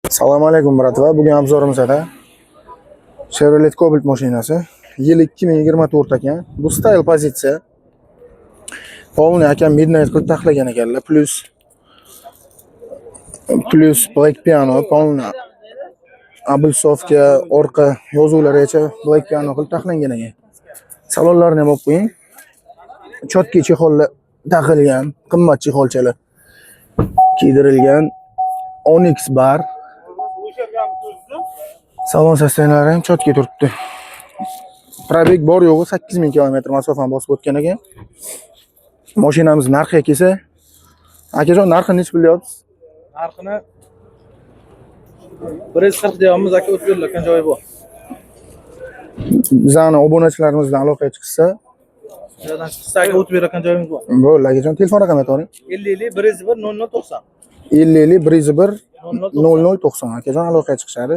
Assalomu alaykum bratva. Bugun obzorimizda Chevrolet Cobalt mashinasi. Yil 2024 ekan. Bu style pozitsiya. Polni aka midnight qilib taxlagan ekanlar. Plus black piano, polni Abulsofga orqa yozuvlarigacha black piano qilib taxlangan ekan. Salonlarni ham olib qo'ying. Chotki chexollar taxilgan, qimmat chexolchalar kiydirilgan. Onyx bar. Salon sostenlari ham chotki turibdi. Probeg bor yo'g'i 8000 km masofani bosib o'tgan ekan. Mashinamiz narxiga kelsa, akajon narxini nech bilyapsiz? Narxini 140 deyapmiz aka, o'tib berilayotgan joyi bor. Bizani obunachilarimizdan aloqaga chiqsa, Joydan chiqsa aka o'tib berayotgan joyimiz bor. bo'ldi akajon, telefon raqamini ayting. 50 101 0090. 50 101 0090 akajon aloqaga chiqishadi.